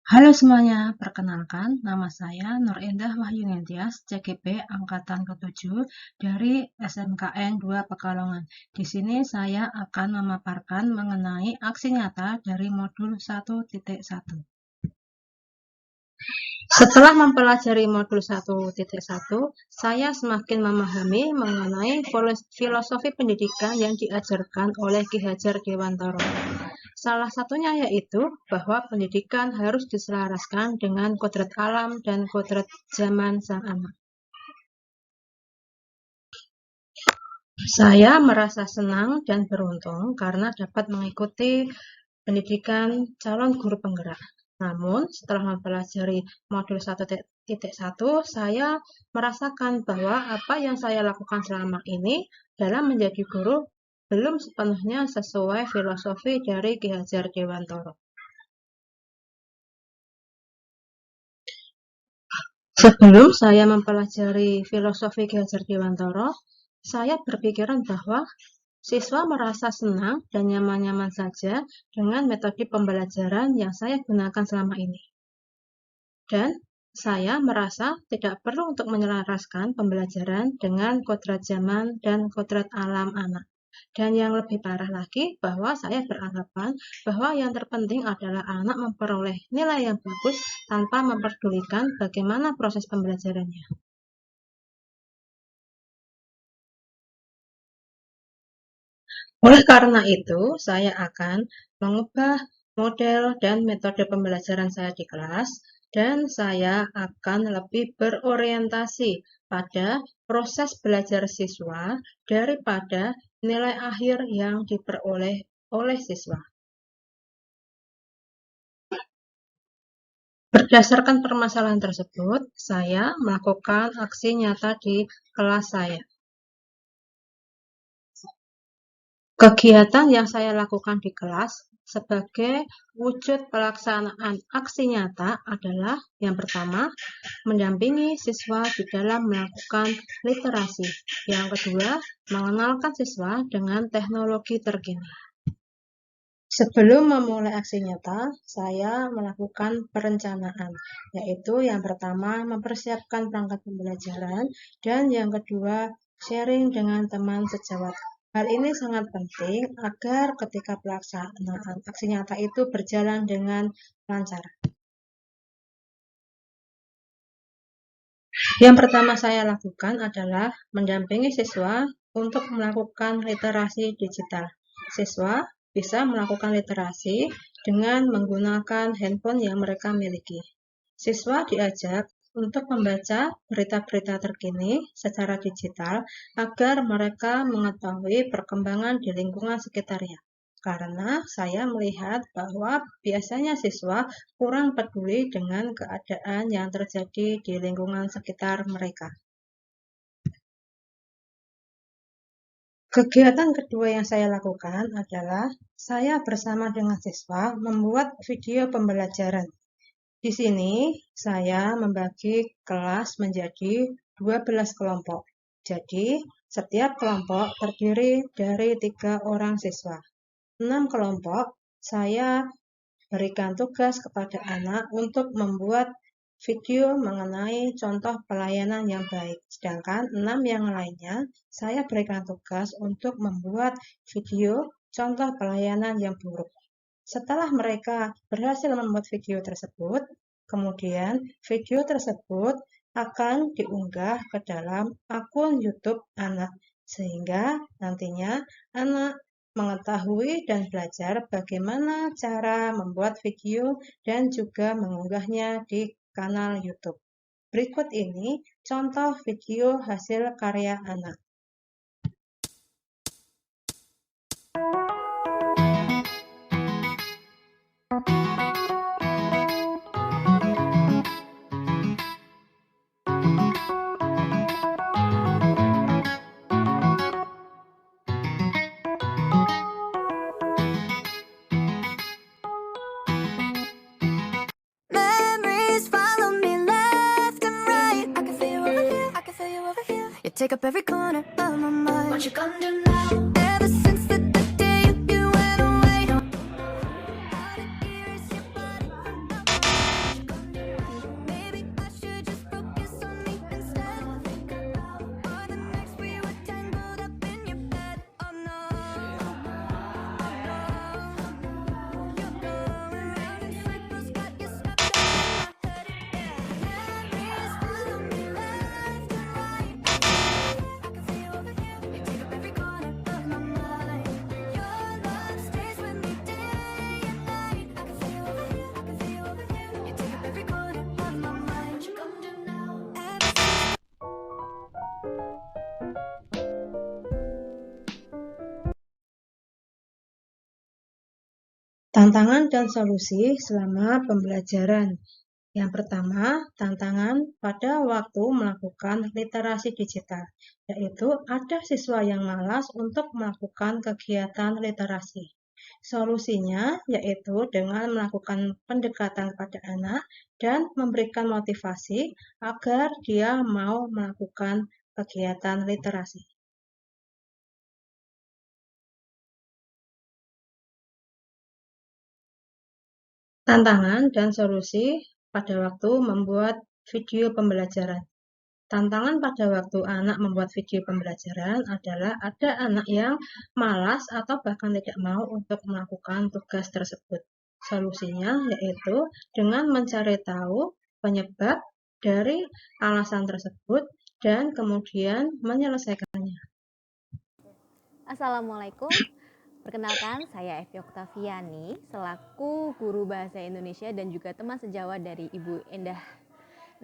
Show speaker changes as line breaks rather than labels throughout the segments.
Halo semuanya, perkenalkan nama saya Nur Indah Wahyuniantias, CGP Angkatan ke-7 dari SMKN 2 Pekalongan. Di sini saya akan memaparkan mengenai aksi nyata dari modul 1.1. Setelah mempelajari modul 1.1, saya semakin memahami mengenai filosofi pendidikan yang diajarkan oleh Ki Hajar Dewantara. Salah satunya yaitu bahwa pendidikan harus diselaraskan dengan kodrat alam dan kodrat zaman sang anak. Saya merasa senang dan beruntung karena dapat mengikuti pendidikan calon guru penggerak. Namun, setelah mempelajari modul 1.1, saya merasakan bahwa apa yang saya lakukan selama ini dalam menjadi guru belum sepenuhnya sesuai filosofi dari Ki Hajar Dewantara. Sebelum saya mempelajari filosofi Ki Hajar Dewantara, saya berpikiran bahwa siswa merasa senang dan nyaman-nyaman saja dengan metode pembelajaran yang saya gunakan selama ini. Dan saya merasa tidak perlu untuk menyelaraskan pembelajaran dengan kodrat zaman dan kodrat alam anak. Dan yang lebih parah lagi, bahwa saya beranggapan bahwa yang terpenting adalah anak memperoleh nilai yang bagus tanpa memperdulikan bagaimana proses pembelajarannya. Oleh karena itu, saya akan mengubah model dan metode pembelajaran saya di kelas, dan saya akan lebih berorientasi pada proses belajar siswa daripada nilai akhir yang diperoleh oleh siswa. Berdasarkan permasalahan tersebut, saya melakukan aksi nyata di kelas saya. Kegiatan yang saya lakukan di kelas sebagai wujud pelaksanaan aksi nyata adalah yang pertama, mendampingi siswa di dalam melakukan literasi. Yang kedua, mengenalkan siswa dengan teknologi terkini. Sebelum memulai aksi nyata, saya melakukan perencanaan, yaitu yang pertama mempersiapkan perangkat pembelajaran, dan yang kedua sharing dengan teman sejawat. Hal ini sangat penting agar ketika pelaksanaan aksi nyata itu berjalan dengan lancar. Yang pertama saya lakukan adalah mendampingi siswa untuk melakukan literasi digital. Siswa bisa melakukan literasi dengan menggunakan handphone yang mereka miliki. Siswa diajak untuk membaca berita-berita terkini secara digital agar mereka mengetahui perkembangan di lingkungan sekitarnya. Karena saya melihat bahwa biasanya siswa kurang peduli dengan keadaan yang terjadi di lingkungan sekitar mereka. Kegiatan kedua yang saya lakukan adalah saya bersama dengan siswa membuat video pembelajaran. Di sini saya membagi kelas menjadi 12 kelompok. Jadi, setiap kelompok terdiri dari 3 orang siswa. 6 kelompok saya berikan tugas kepada anak untuk membuat video mengenai contoh pelayanan yang baik. Sedangkan 6 yang lainnya saya berikan tugas untuk membuat video contoh pelayanan yang buruk. Setelah mereka berhasil membuat video tersebut, kemudian video tersebut akan diunggah ke dalam akun YouTube anak, sehingga nantinya anak mengetahui dan belajar bagaimana cara membuat video dan juga mengunggahnya di kanal YouTube. Berikut ini contoh video hasil karya anak.
Memories follow me left and right. I can feel you over here, I can feel you over here. You take up every corner of my mind. What you gonna do now? Ever since the day you went away, don't know how to erase your body from my
Tantangan dan solusi selama pembelajaran. Yang pertama, tantangan pada waktu melakukan literasi digital, yaitu ada siswa yang malas untuk melakukan kegiatan literasi. Solusinya yaitu dengan melakukan pendekatan kepada anak dan memberikan motivasi agar dia mau melakukan kegiatan literasi. Tantangan dan solusi pada waktu membuat video pembelajaran. Tantangan pada waktu anak membuat video pembelajaran adalah ada anak yang malas atau bahkan tidak mau untuk melakukan tugas tersebut. Solusinya yaitu dengan mencari tahu penyebab dari alasan tersebut dan kemudian menyelesaikannya.
Assalamualaikum, perkenalkan saya Evi Oktaviani selaku guru bahasa Indonesia dan juga teman sejawat dari Ibu Endah.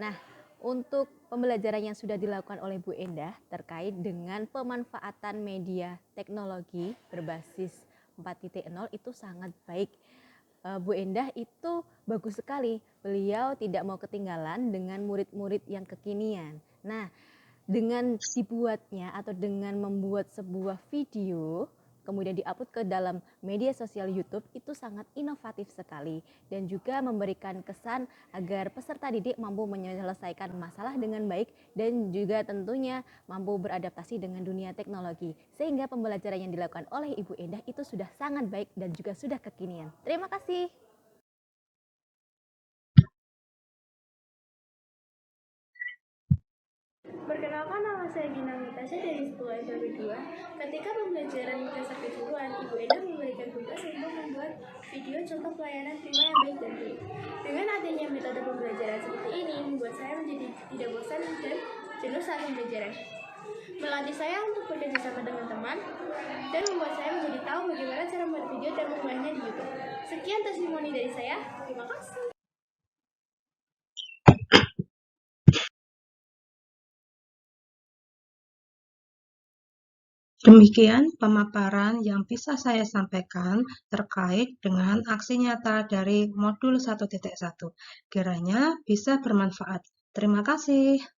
Nah, untuk pembelajaran yang sudah dilakukan oleh Bu Endah terkait dengan pemanfaatan media teknologi berbasis 4.0 itu sangat baik. Bu Endah itu bagus sekali, beliau tidak mau ketinggalan dengan murid-murid yang kekinian. Nah, dengan dibuatnya atau dengan membuat sebuah video kemudian diupload ke dalam media sosial YouTube itu sangat inovatif sekali dan juga memberikan kesan agar peserta didik mampu menyelesaikan masalah dengan baik dan juga tentunya mampu beradaptasi dengan dunia teknologi sehingga pembelajaran yang dilakukan oleh Ibu Endah itu sudah sangat baik dan juga sudah kekinian. Terima kasih.
Perkenalkan, nama saya Gina Natasha dari 10 SMP 2. Ketika pembelajaran dasar kejuruan, Ibu Endah memberikan tugas untuk membuat video contoh pelayanan prima yang baik dan baik. Dengan adanya metode pembelajaran seperti ini, membuat saya menjadi tidak bosan dan jenuh saat pembelajaran. Melatih saya untuk bekerja sama dengan teman dan membuat saya menjadi tahu bagaimana cara membuat video dan mengunggahnya di YouTube. Sekian testimoni dari saya. Terima kasih.
Demikian pemaparan yang bisa saya sampaikan terkait dengan aksi nyata dari modul 1.1. Kiranya bisa bermanfaat. Terima kasih.